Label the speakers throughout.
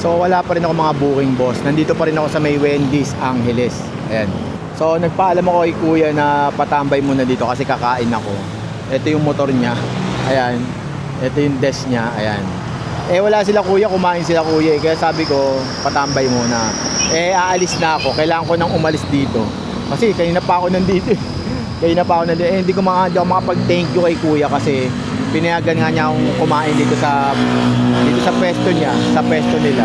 Speaker 1: So wala pa rin ako mga booking, boss. Nandito pa rin ako sa may Wendy's Angeles. Ayan. So nagpaalam ako kay kuya na patambay muna dito kasi kakain ako. Ito yung motor niya. Ayan. Ito yung desk niya. Ayan. Eh wala sila kuya, kumain sila kuya. Kaya sabi ko, patambay muna. Eh aalis na ako. Kailangan ko nang umalis dito. Kasi kanina pa ako nandito. Kanina pa ako nandito. Eh hindi ako makapag-thank you kay kuya kasi pinayagan nga niya akong kumain dito sa pwesto niya, sa pwesto nila.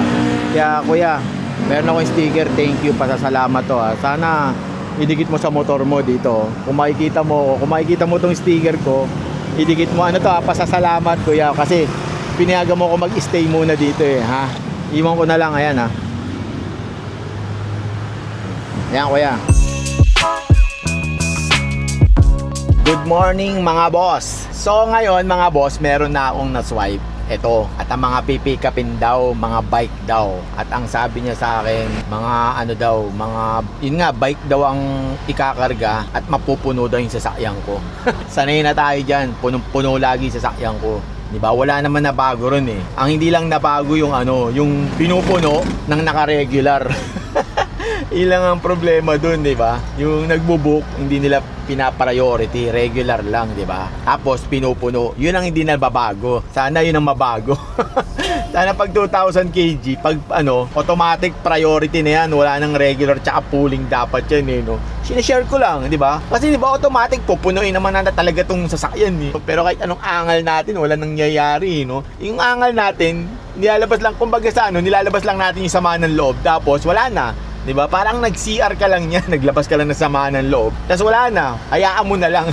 Speaker 1: Kaya kuya, meron akong sticker, thank you, pasasalamat to ha. Sana idikit mo sa motor mo dito. Kung makikita mo tong sticker ko, idikit mo ano to ha, pasasalamat kuya kasi pinayagan mo ako mag-stay muna dito eh ha. Iwan ko na lang, ayan ha. Ayan kuya. Good morning mga boss. So ngayon mga boss, meron na akong na-swipe. Ito, at ang mga pipikapin daw, mga bike daw. At ang sabi niya sa akin, mga ano daw, yun nga, bike daw ang ikakarga at mapupuno daw yung sasakyan ko. Sanay na tayo dyan, punong-puno lagi sasakyan ko. Diba? Wala naman na bago ron eh. Ang hindi lang nabago yung yung pinupuno ng naka-regular. Ilang ang problema dun, di ba? Yung nagbo-book, hindi nila pina-priority, regular lang, di ba? Tapos pinupuno, yun ang hindi nababago. Sana yun ang mabago. Sana pag 2,000 kg, pag automatic priority na yan, wala nang regular tsaka pooling dapat yan eh, no? Sinishare ko lang, di ba? Kasi di ba automatic, pupunuin naman na talaga tong sasakyan eh. Pero kahit anong angal natin, wala nang nangyayari, no? Yung angal natin, nilalabas lang, kumbaga sa nilalabas lang natin yung sama ng loob, tapos wala na. Diba? Parang nag-CR ka lang niya, naglabas ka lang ng samaan ng loob. Tapos wala na, hayaan mo na lang.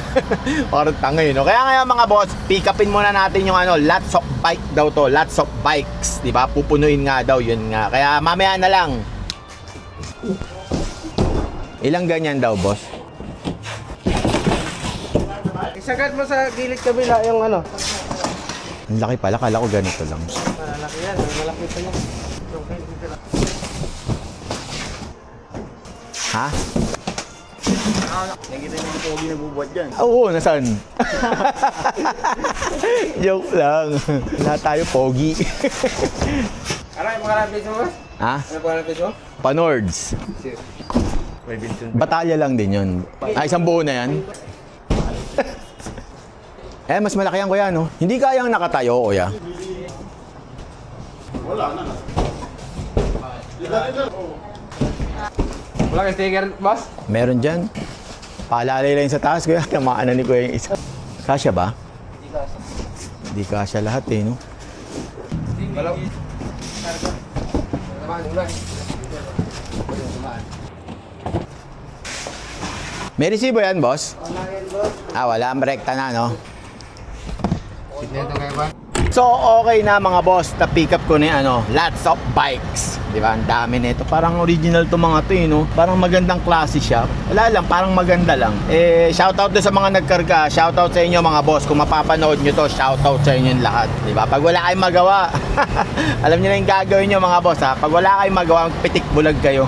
Speaker 1: Parang tanga yun, no? Kaya ngayon mga boss, pick upin muna natin yung lots of bike daw to, lots of bikes, diba? Pupunuin nga daw, yun nga. Kaya mamaya na lang. Ilang ganyan daw, boss?
Speaker 2: Isagat mo sa gilid kabila yung
Speaker 1: Ang laki pala, kala ko ganito lang.
Speaker 2: Malaki yan, malaki pa yan.
Speaker 1: Ha?
Speaker 2: Nakikita niyo yung pogi na bubuhat dyan.
Speaker 1: Oo, nasaan? Joke lang. Lahat tayo pogi.
Speaker 2: Ano yung pangalan page mo, boss?
Speaker 1: Ha?
Speaker 2: Ano pangalan page mo?
Speaker 1: Panords.
Speaker 2: May Vincent.
Speaker 1: Batalya lang din yun. Isang buo na yan. Mas malaki yan kuya, no? Hindi kayang nakatayo, kuya.
Speaker 2: Wala kang sticker, boss?
Speaker 1: Meron dyan. Paalalay lang sa taas, kuya. Tamaan na ni kuya yung isa. Kasya ba?
Speaker 2: Hindi ka.
Speaker 1: Hindi kasya lahat eh, no?
Speaker 2: Wala. Tamaan, ulan.
Speaker 1: May resibo yan, boss?
Speaker 2: Wala yan, boss.
Speaker 1: Wala. Rekta na, no?
Speaker 2: Signeto kayo ba?
Speaker 1: So, okay na mga boss. Na-pick up ko na lots of bikes. Diba? Ang dami nito. Parang original to mga to, no? Parang magandang klase siya. Wala lang, parang maganda lang. Shoutout doon sa mga nagkarga. Shoutout sa inyo mga boss. Kung mapapanood nyo to, shoutout sa inyo lahat. Diba? Pag wala kayong magawa, alam nyo na yung gagawin nyo mga boss, ha? Pag wala kayong magawa, pitik bulag kayo.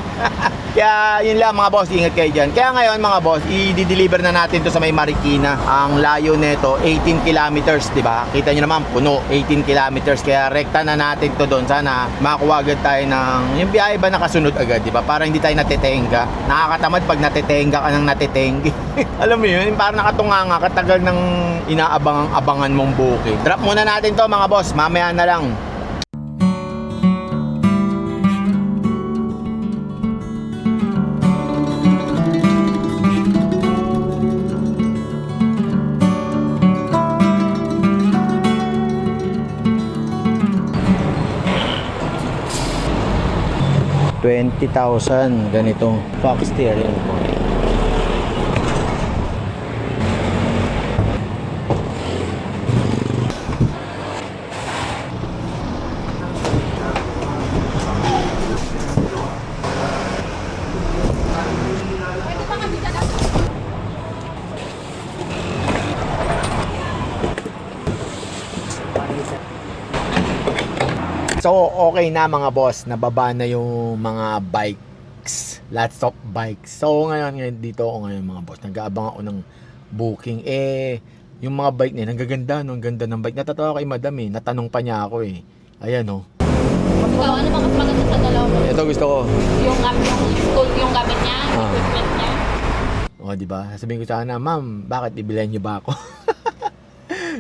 Speaker 1: Kaya yun lang mga boss, ingat kayo dyan. Kaya ngayon mga boss, i-deliver na natin to sa may Marikina. Ang layo nito, 18 kilometers, diba? Kita nyo naman, puno, 18 kilometers. Kaya rekta na natin to doon. Sana makakuha agad tayo ng, yung biyahe ba nakasunod agad, diba? Para hindi tayo natitenga. Nakakatamad pag natitenga ka ng natitengi. Alam mo yun, parang nakatunganga, katagal ng inaabang-abangan mong booking. Drop muna natin to mga boss, mamaya na lang. $20,000 ganitong Fox steering po. So, okay na mga boss. Nababa na yung mga bikes. Lots of bikes. So, ngayon dito ako ngayon mga boss. Nag-aabang ako ng booking. Yung mga bike na yun, ang gaganda, no? Ang ganda ng bike. Natatawa kay madam eh. Natanong pa niya ako eh. Ayan oh.
Speaker 3: Ikaw, ano bang mas maganda
Speaker 1: gusto ko.
Speaker 3: Yung school, yung gamit niya,
Speaker 1: Ah.
Speaker 3: equipment niya.
Speaker 1: O, di ba? Sabihin ko sana, ma'am, bakit bibilhan niyo ba ako?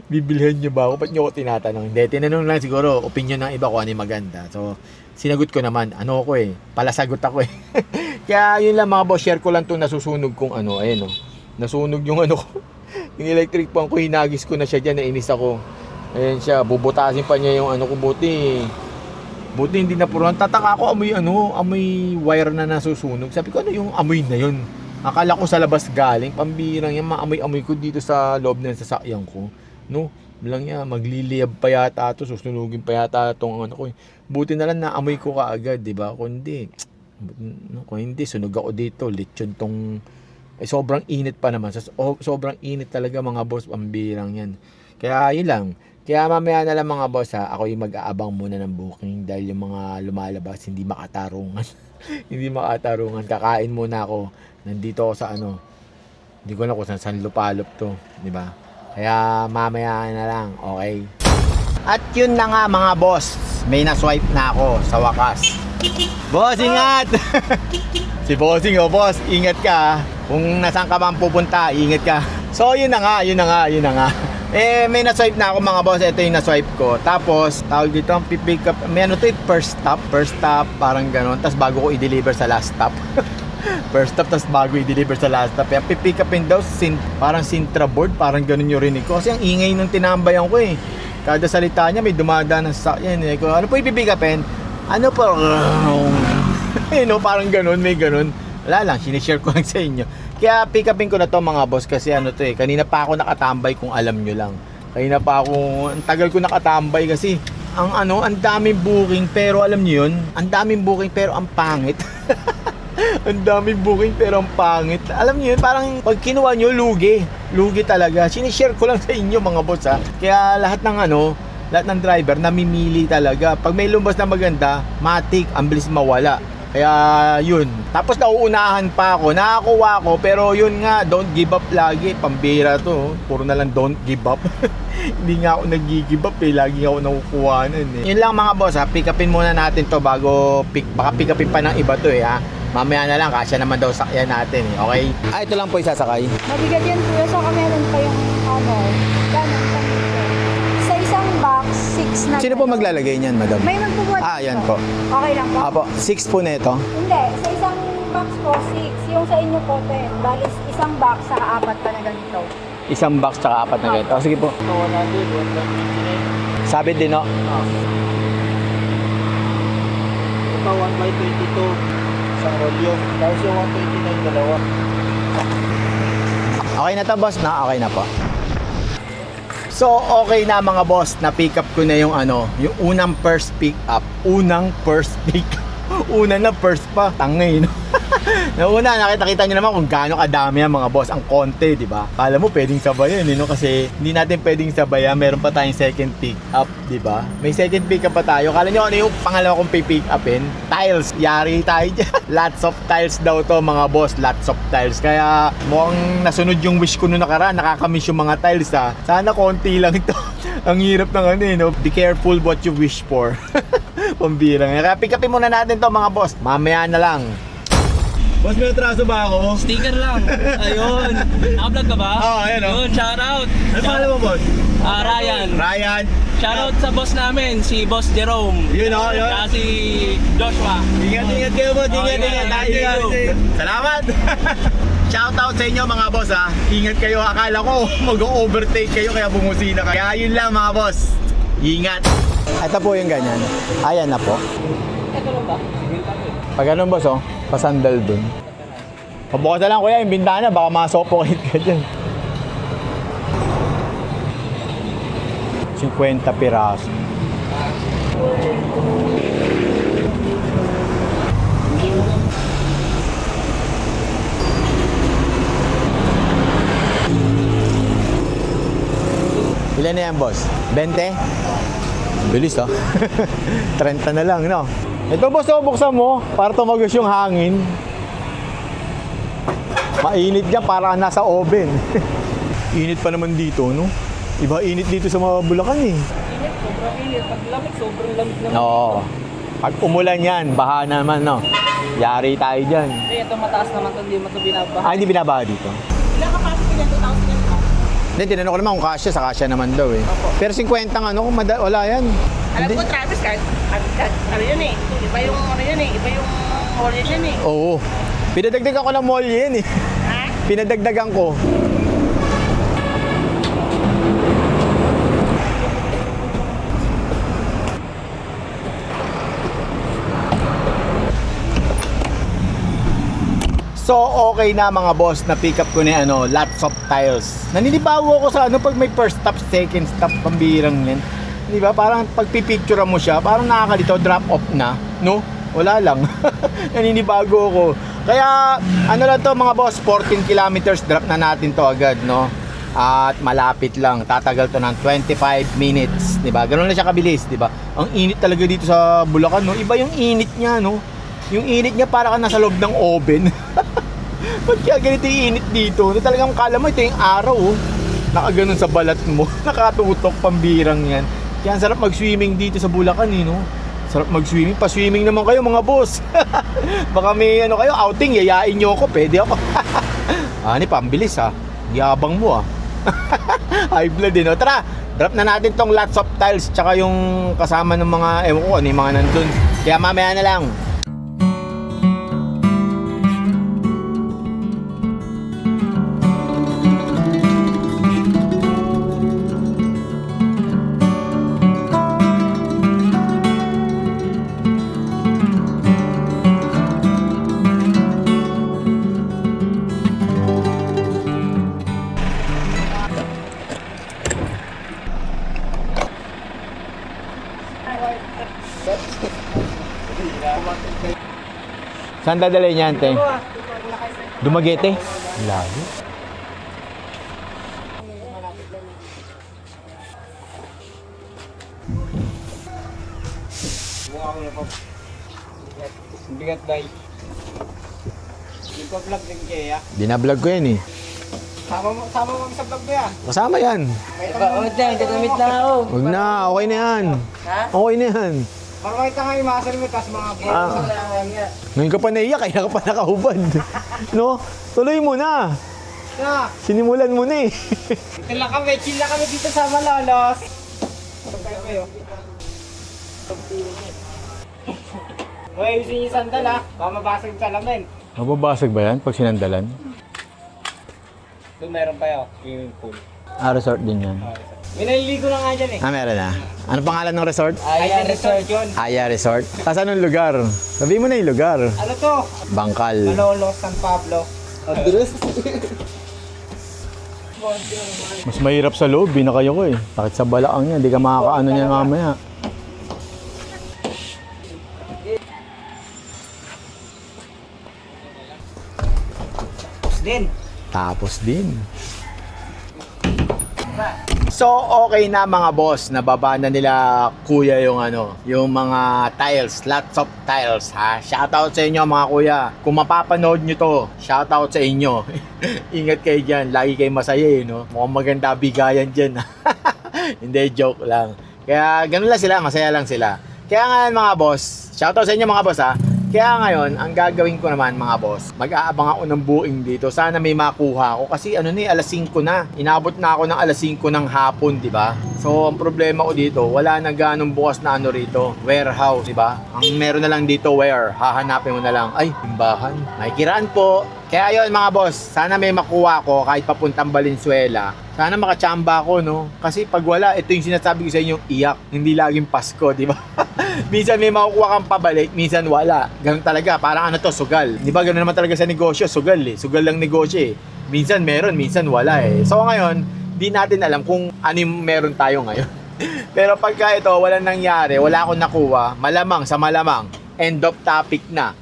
Speaker 1: Bibilhan niyo ba ako? Ba't niyo ako tinatanong? Hindi, tinanong lang siguro, opinion ng iba ko ano yung maganda. So, sinagot ko naman, ano ko eh, palasagot ako eh. Kaya yun lang mga boss, share ko lang itong nasusunog kung ano, ayun o. Nasunog yung ano ko. Yung electric pan ko, hinagis ko na siya dyan, nainis ako. Ayan siya, bubutasin pa niya yung ano ko, buti hindi na puro. Tataka ako, amoy wire na nasusunog. Sabi ko, ano yung amoy na yun? Akala ko sa labas galing, pambirang yan, maamoy-amoy ko dito sa loob ng sasakyan ko. No, lang yan, magliliyab pa yata ito, susunugin pa yata itong ano ko. Buti na lang naamoy ko kaagad, di ba? Kung hindi, sunog ako dito, lechon tong, sobrang init pa naman. Sobrang init talaga mga boss, pambirang yan. Kaya yun lang. Kaya mamaya na lang mga boss ha, ako yung mag-aabang muna ng booking dahil yung mga lumalabas hindi makatarungan. Hindi makatarungan. Kakain muna ako. Nandito ako sa ano. Hindi ko na kung saan lupalop to, di ba? Kaya mamaya na lang, okay? At yun na nga mga boss, may na-swipe na ako sa wakas. Boss, ingat! Si Bossing, boss, ingat ka. Kung nasaan ka man pupunta, ingat ka. So yun na nga. May na-swipe na ako mga boss. Ito yung na-swipe ko. Tapos, tawag dito ang pipick up. May ano to, first stop, parang gano'n. Tapos bago ko i-deliver sa last stop. First stop, tapos bago i-deliver sa last stop. Yung pipick upin daw, parang Sintra board, parang gano'n yung rinig ko. Kasi ang ingay nung tinambayan ko eh. Kada salita niya, may dumadaan ng sakyan eh. Ano po i-pick upin? Ano po? Parang gano'n, may gano'n. Wala lang, sinishare ko lang sa inyo. Kaya pick upin ko na to mga boss kasi ano to eh. Kanina pa ako nakatambay kung alam nyo lang. Ang tagal ko nakatambay kasi ang daming booking pero alam nyo yun, ang daming booking pero ang pangit. Ang daming booking pero ang pangit. Alam nyo yun, parang pag kinuha nyo, lugi talaga. Sinishare ko lang sa inyo mga boss ha. Kaya lahat ng driver namimili talaga. Pag may lumabas na maganda, matik, ang bilis mawala. Kaya yun. Tapos nauunahan pa ako. Nakakuha ko pero yun nga, don't give up lagi. Pambira to. Puro na lang don't give up. Hindi nga ako nag-give up eh. Lagi ako nakukuhanan eh. Yun lang mga boss ha. Pick upin muna natin to bago baka pick upin pa ng iba to eh ha. Mamaya na lang, kasya naman daw sakyan natin eh. Okay? Ito lang po isasakay.
Speaker 4: Mabigat yan kuya, saka meron pa yung ganun dito. Sa isang box, 6 na.
Speaker 1: Sino po maglalagay niyan, madam?
Speaker 4: May magbubuhat
Speaker 1: yan
Speaker 4: dito.
Speaker 1: po.
Speaker 4: Okay lang po?
Speaker 1: Apo, 6 po na ito.
Speaker 4: Hindi, sa isang box po, 6. Yung sa inyo po, 10. Bali, isang box, saka 4 pa na ganito.
Speaker 1: Isang box tsaka 4 na ganito. Sige po. Sabi din no?
Speaker 2: Ito 1/22. Isang rolyo. Tapos yung 129 dalawa.
Speaker 1: Okay na to boss na? Okay na po. So okay na mga boss, na pick up ko na yung yung unang first pick up. Una na first pa. Tangay no. Nauna, nakita nyo naman kung gaano kadami yan mga boss. Ang konti, di ba? Kala mo pwedeng sabayan, kasi hindi natin pwedeng sabayan. Meron pa tayong second pick up, di ba? May second pick up pa tayo. Kala nyo ano yung pangalawa kong pick upin? Tiles. Yari tayo dyan. Lots of tiles daw to mga boss. Lots of tiles. Kaya mukhang nasunod yung wish ko noong nakaraan. Nakakamiss yung mga tiles ha. Sana konti lang ito. Ang hirap ng Be careful what you wish for. Pambirang. Kaya pick upin muna natin to mga boss. Mamaya na lang. Boss, may atraso ba ako?
Speaker 5: Sticker lang. Ayun. Naka-vlog ka ba?
Speaker 1: Oo, ayun, oh.
Speaker 5: Yun, shoutout.
Speaker 1: Ano pangalan mo, boss?
Speaker 5: Ryan.
Speaker 1: Ryan.
Speaker 5: Shoutout sa boss namin, si Boss Jerome.
Speaker 1: Yun, oh, yun.
Speaker 5: Kaya si Joshua.
Speaker 1: Ingat kayo, boss. Ingat. Salamat. Shoutout sa inyo mga boss ha. Ingat kayo. Akala ko mag-overtake kayo kaya bumusina ka. Kaya yun lang mga boss. Ingat. Ito po yung ganyan. Ayan na po.
Speaker 5: Ito lang ba?
Speaker 1: Pag ganun boss pasandal dun. Pabukas na lang kuya yung bintana, baka ma-suffocate ka dyan. 50 piraso. Ilan na yan boss? 20? Bilis 30 na lang no? Ito boss, buksan mo para tumagos yung hangin. Mainit dyan, para nasa oven. Init pa naman dito, no? Iba init dito sa mga Bulacan eh.
Speaker 5: Init, sobrang init. Pag lamig, sobrang lamig naman.
Speaker 1: Oo. Pag umulan yan, baha naman, no? Yari tayo dyan.
Speaker 5: Hindi, ito mataas naman ito. Hindi mo ito binabaha.
Speaker 1: Ah, hindi binabaha dito.
Speaker 5: Ilang capacity na 2,000 yan?
Speaker 1: Hindi, tinanong ko naman kung kasya, sa kasya naman daw eh. Pero 50 ang ano, kung wala yan.
Speaker 5: Alam ko, Travis, kahit ano yun eh. Iba yung ano yun eh. Iba yung orange yan eh.
Speaker 1: Oo. Pinadagdagan ko ng mall yan eh.
Speaker 5: Ha?
Speaker 1: Pinadagdagan ko. So, okay na mga boss, na pick up ko na ano, lots of tiles. Naninibago ako sa ano pag may first stop, second stop, pambirang yan. Di ba? Parang pagpipicture mo siya, parang nakakalito, drop off na, no? Wala lang. Naninibago ako. Kaya, ano lang to mga boss, 14 kilometers, drop na natin to agad, no? At malapit lang, tatagal to ng 25 minutes, di ba? Ganun na siya kabilis, di ba? Ang init talaga dito sa Bulacan, no? Iba yung init niya, no? Yung init niya para ka nasa loob ng oven. Ba't kaya ganito yung init dito? Na talagang kala mo ito yung araw, oh. Nakaganon sa balat mo. Nakatutok, pambirang yan. Kaya ang sarap mag-swimming dito sa Bulacan, eh, no? Sarap mag-swimming. Pa-swimming naman kayo, mga boss. Baka may ano kayo, outing, yayain nyo ako. Pwede ako. Ani, pambilis, ha? Yabang mo, ha? High blood, eh, no? Tara, drop na natin tong lots of tiles tsaka yung kasama ng mga, ewan ko, ano yung mga nandun. Kaya mamaya na lang. Saan dadalhin niyan, te? Dumaguete? Lago.
Speaker 2: Bigat bay. Ipa-vlog din kaya.
Speaker 1: Binablog ko yan, eh.
Speaker 2: Sama mo sa vlog mo yan.
Speaker 1: Kasama yan.
Speaker 5: Wait lang, gagamit lang ako.
Speaker 1: Huwag na, okay na yan. Okay na yan.
Speaker 2: Para makita nga yung muscle mo, tas mga
Speaker 1: Ah. Ngayon ka pa naiyak, kaya ka pa nakahubad. No? Tuloy mo na.
Speaker 2: Na,
Speaker 1: Sinimulan mo na eh.
Speaker 2: ito lang kami, chill lang kami dito sa Malolos. Ito kayo. Huwag ayusin yung sandal ha, baka mabasag yung salamin.
Speaker 1: Mababasag ba yan pag sinandalan?
Speaker 2: Doon meron pa yun, swimming pool.
Speaker 1: Ah, resort din yan.
Speaker 2: May naliligo na nga dyan eh.
Speaker 1: Ah, meron na. Ano pangalan ng resort?
Speaker 2: Ayan, resort yun.
Speaker 1: Aya Resort. Tapos anong lugar? Sabihin mo na yung lugar.
Speaker 2: Ano to?
Speaker 1: Bangkal.
Speaker 2: Malolos, San Pablo.
Speaker 1: Mas mahirap sa loob, binakayo ko eh. Takit sa balaang yan, hindi ka makakaano niyan mamaya.
Speaker 2: Din.
Speaker 1: Tapos din. So, okay na mga boss, nababa na nila kuya yung ano, yung mga tiles, lots of tiles ha. Shoutout sa inyo mga kuya. Kung mapapanood nyo to, shoutout sa inyo. Ingat kayo dyan, lagi kayo masaya eh, no? Mukhang maganda bigayan dyan. Hindi, joke lang. Kaya ganun lang sila, masaya lang sila. Kaya nga mga boss, shoutout sa inyo mga boss ha. Kaya ngayon, ang gagawin ko naman mga boss, mag-aabang ako ng buing dito. Sana may makuha ako kasi ano ni, alas 5 na. Inabot na ako ng alas 5 ng hapon, di ba? So, ang problema ko dito, wala na ganong bukas na ano rito, warehouse, di ba? Ang meron na lang dito, where? Hahanapin mo na lang, ay, timbahan. May kiraan po. Kaya yun mga boss, sana may makuha ko kahit papuntang Valenzuela. Sana makachamba ako, no? Kasi pag wala, ito yung sinasabi ko sa inyo, iyak. Hindi laging Pasko, di ba? Minsan may makukuha kang pabalik, minsan wala. Ganun talaga, parang ano to, sugal. Di ba ganun naman talaga sa negosyo, sugal eh. Sugal lang negosyo eh. Minsan meron, minsan wala eh. So ngayon, di natin alam kung ano yung meron tayo ngayon. Pero pagka ito, walang nangyari, wala akong nakuha, malamang sa malamang, end of topic na.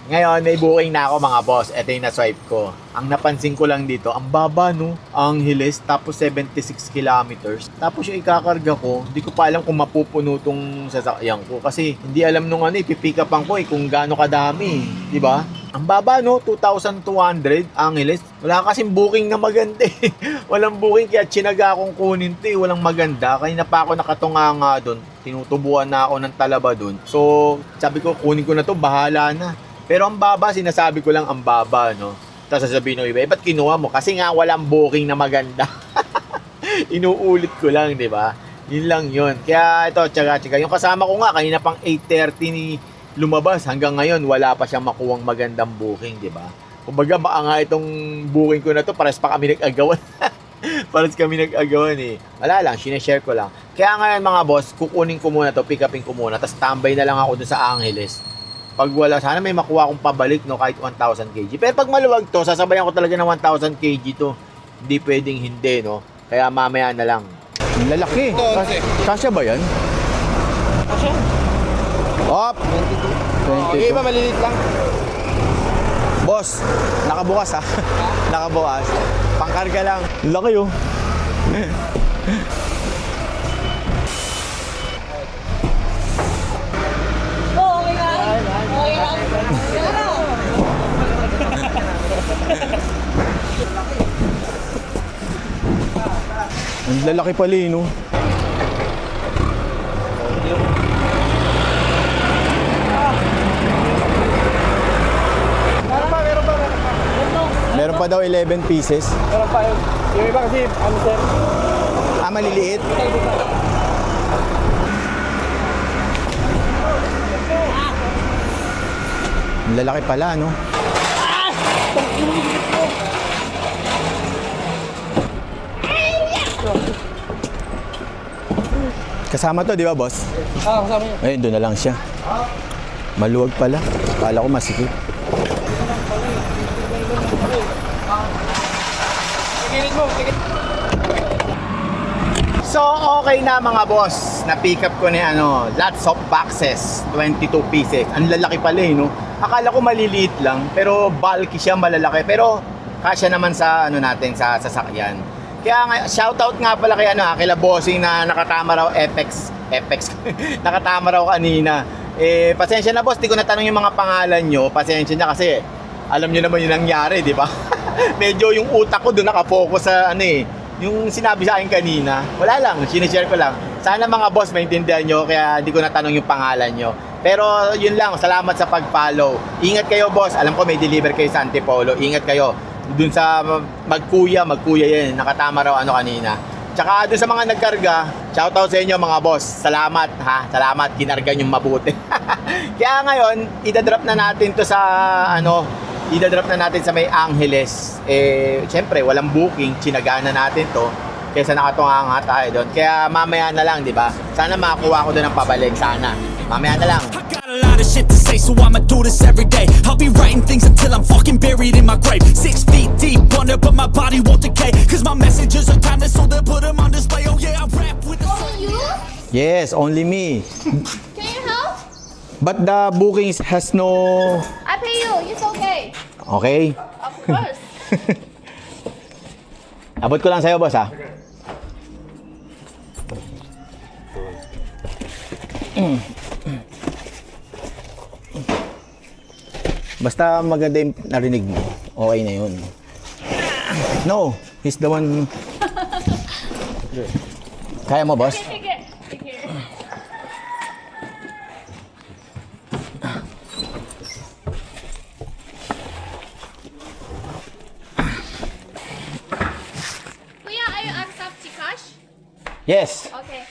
Speaker 1: Ngayon, may booking na ako mga boss. Ito yung na-swipe ko. Ang napansin ko lang dito, ang baba no, ang hilis, tapos 76 kilometers. Tapos yung ikakarga ko, hindi ko pa alam kung mapupuno tong sasakyan ko. Kasi hindi alam nung ano, ipipick upan ko kung gaano kadami. Di ba? Ang baba no, 2,200 ang hilis. Wala kasing booking na maganda eh. Walang booking kaya tsinaga akong kunin to eh. Walang maganda. Kanina pa ako nakatunga nga doon. tinutubuan na ako ng talaba dun. So, sabi ko, kunin ko na to, bahala na. Pero ang baba, sinasabi ko lang ang baba, no? Tapos sasabihin ng iba, ba't kinuha mo? Kasi nga walang booking na maganda. Inuulit ko lang, di ba? Yun lang yun. Kaya ito, tsaga-tsaga. Yung kasama ko nga, kanina pang 8:30 ni lumabas. Hanggang ngayon, wala pa siyang makuwang magandang booking, di ba? Kumbaga, baka nga itong booking ko na to, pares pa kami nag-agawan. Pares kami nag-agawan eh. Wala lang, sineshare ko lang. Kaya ngayon mga boss, kukunin ko muna to, pick upin ko muna, tapos tambay na lang ako dun sa Angeles. Pag wala, sana may makuha akong pabalik, no, kahit 1,000 kg. Pero pag maluwag to, sasabayan ko talaga ng 1,000 kg to. Hindi pwedeng hindi, no? Kaya mamaya na lang. Lalaki. Kasya ba yan?
Speaker 2: Kasya?
Speaker 1: Op! 22.
Speaker 2: Iba malilit lang.
Speaker 1: Boss, nakabukas ha. Nakabukas. Pangkarga lang. Laki oh. Ang lalaki pala eh, no? Meron pa daw 11 pieces.
Speaker 2: Meron pa yun. Yung iba kasi, ano sir?
Speaker 1: Ah, maliliit. Ang lalaki pala, no? Kasama to, di ba, boss?
Speaker 2: Kasama yun.
Speaker 1: Ayun, doon na lang siya. Maluwag pala. Kala ko masikip. So, okay na mga boss. Na-pick up ko ni lots of boxes. 22 pieces. Ang lalaki pala eh, no? Akala ko maliliit lang, pero bulky siya, malalaki. Pero, kasya naman sa, natin, sa sasakyan. Kaya nga, shoutout nga pala kay, kay Bossing na nakatama raw Apex. Nakatama raw kanina. Eh, pasensya na boss, di ko natanong yung mga pangalan nyo. Pasensya na kasi, alam nyo naman yung nangyari, di ba? Medyo yung utak ko doon nakafocus sa yung sinabi sa akin kanina. Wala lang, sinishare ko lang. Sana mga boss maintindihan nyo, kaya di ko natanong yung pangalan nyo. Pero yun lang, salamat sa pag-follow. Ingat kayo boss, alam ko may deliver kayo sa Antipolo. Ingat kayo. Dun sa magkuya yan, nakatama raw kanina. Tsaka dun sa mga nagkarga, shoutout sa inyo mga boss. Salamat ha, salamat, kinarga nyo mabuti. Kaya ngayon, idadrop na natin to sa idadrop na natin sa may Angeles. Eh, syempre, walang booking, sinagana natin to. Kaysa nakatunga tayo doon. Kaya mamaya na lang, di ba? Sana makakuha ko doon ng pabalik, sana. Mamaya na lang.
Speaker 6: Got a lot of shit to say, so I'ma do this every day. I'll be writing things until I'm fucking buried in my grave. 6 feet deep under, but my body won't decay. Cause my messages are timeless, so they'll put them on display. Oh yeah, I rap with the
Speaker 3: Only you?
Speaker 1: Yes, only me.
Speaker 3: Can you help?
Speaker 1: But the bookings has no...
Speaker 3: I pay you. It's okay.
Speaker 1: Okay.
Speaker 3: Of course.
Speaker 1: Abot ko lang sa'yo, boss, ha? Basta maganda yung narinig mo, okay na yun. No, he's the one... Kaya mo, boss?
Speaker 3: Take it. Take it. Kuya, are you accept Gcash?
Speaker 1: Yes.
Speaker 3: Okay.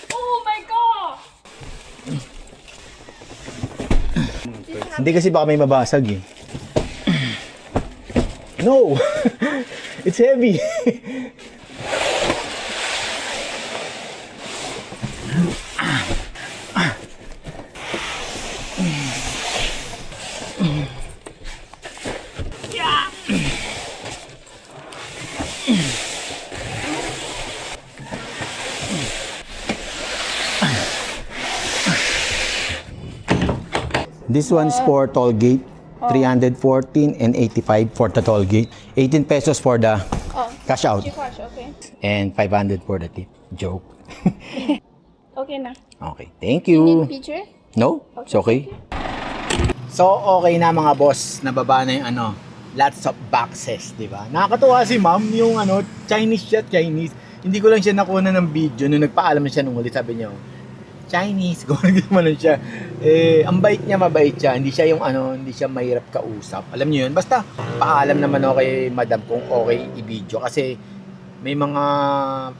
Speaker 3: Oh my God!
Speaker 1: Hindi kasi baka may mabasag eh. No! It's heavy! This one's for toll gate. 314 and 85 for the toll gate. 18 pesos for the cash out.
Speaker 3: Gcash, okay.
Speaker 1: And 500 for the tip. Joke.
Speaker 3: Okay na.
Speaker 1: Okay, thank you.
Speaker 3: Picture?
Speaker 1: No? It's okay. So, okay na mga boss. Nababa na yung lots of boxes, di ba? Nakakatuwa si ma'am yung Chinese siya, Chinese. Hindi ko lang siya nakuha ng video nung nagpaalam na siya nung ulit. Sabi niya, Chinese, gumagano siya. Ang bait niya, mabait siya. Hindi siya yung hindi siya mahirap kausap. Alam niyo yun? Basta, paalam naman ako kay madam kung okay i-video. Kasi, may mga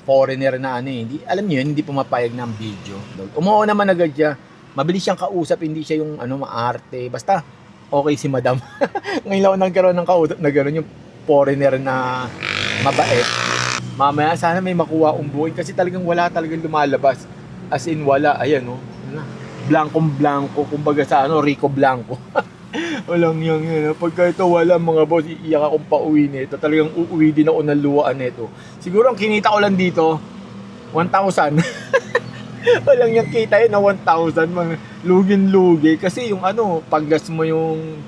Speaker 1: foreigner na hindi, alam niyo yun, hindi pumapayag ng video. Umuo naman agad siya. Mabilis siyang kausap, hindi siya yung maarte. Basta, okay si madam. Ngayon lang ako nagkaroon ng kausap na gano'n yung foreigner na mabait. Mamaya sana may makuha akong buhay kasi talagang wala talagang lumalabas. As in wala, ayan blankong-blanko, kumbaga sa Rico Blanco. Walang yan. Pagka ito wala mga boss, iiyak akong pauwi nito. Talagang uuwi din ako ng luwaan nito. Siguro ang kinita ko lang dito, 1,000. Walang yung kita yun na 1,000, mga lugin-lugi. Kasi yung paggas mo yung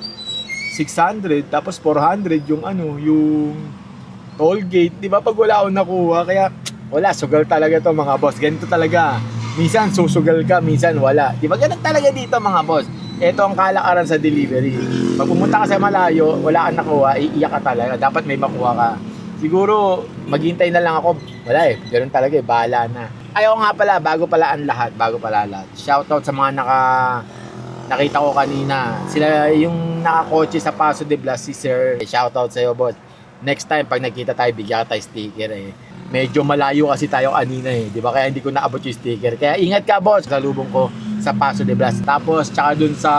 Speaker 1: 600, tapos 400 yung yung toll gate, di ba? Pag wala akong nakuha, kaya wala, sugal talaga to mga boss. Ganito talaga. Minsan susugal ka, minsan wala. Di ba ganun talaga dito mga boss? Ito ang kalakaran sa delivery. Pag pumunta ka sa malayo, wala kang nakuha, iiyak ka talaga. Dapat may makuha ka. Siguro, maghintay na lang ako. Wala ganun talaga bahala na. Ayaw nga pala, bago pala lahat. Shoutout sa mga nakita ko kanina. Sila yung nakakotse sa Paso de Blas, si Sir. Shoutout sa'yo, boss. Next time, pag nakita tayo, bigyan ka tayo sticker Medyo malayo kasi tayo kanina di ba? Kaya hindi ko naabot yung sticker. Kaya ingat ka, boss. Salubong ko sa Paso de Blas. Tapos, tsaka dun sa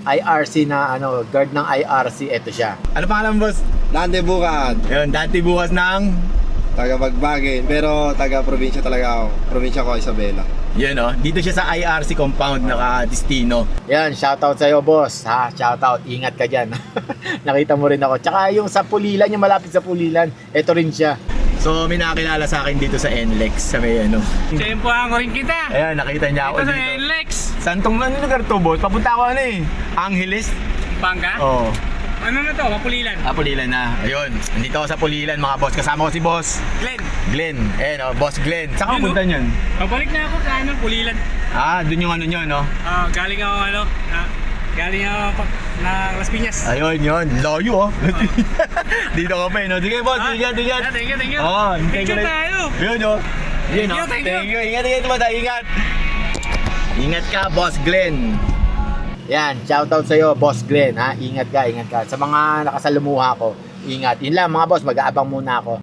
Speaker 1: IRC na guard ng IRC, eto siya. Ano pangalan, boss?
Speaker 2: Dante Bukan,
Speaker 1: Yun, dati bukas ng...
Speaker 2: taga Bagbagin, pero taga probinsya talaga ako. Probinsya ko, Isabela.
Speaker 1: Yun dito siya sa IRC compound naka-destino. Yan, shoutout sa'yo boss ha, shoutout, ingat ka dyan. Nakita mo rin ako. Tsaka yung sa Pulilan, yung malapit sa Pulilan, eto rin siya. So may nakakilala sa akin dito sa NLEX, sa may
Speaker 5: Tempohan ko rin kita.
Speaker 1: Ayan, nakita niya ako
Speaker 5: Ito sa
Speaker 1: dito.
Speaker 5: NLEX.
Speaker 1: Santong lugar to, boss? Papunta ako Angeles.
Speaker 5: Pangka?
Speaker 1: Oo.
Speaker 5: Ano na to? Mapulilan.
Speaker 1: Pulilan na. Ayun, nandito ako sa Pulilan mga boss. Kasama ko si boss
Speaker 5: Glenn.
Speaker 1: Ayan boss Glenn. Saan ka
Speaker 5: Yun,
Speaker 1: punta niyan?
Speaker 5: Pabalik na ako sa Pulilan.
Speaker 1: Dun yung nyo, no?
Speaker 5: Galing ako galing ako na Las Piñas.
Speaker 1: Ayun, yun. Layo, Dito ka pa, no? Sige, boss. Ingat.
Speaker 5: Thank you.
Speaker 1: Hintay ko
Speaker 5: Picture
Speaker 1: lang.
Speaker 5: tayo.
Speaker 1: Yun, no? Yun, no?
Speaker 5: Thank you.
Speaker 1: Thank you. Ingat, bata. Ingat ka, boss Glenn. Yan, shoutout sa'yo, boss Glenn, ha? Ingat ka. Sa mga nakasalumuha ko, ingat. Yun lang, mga boss. Mag-aabang muna ako.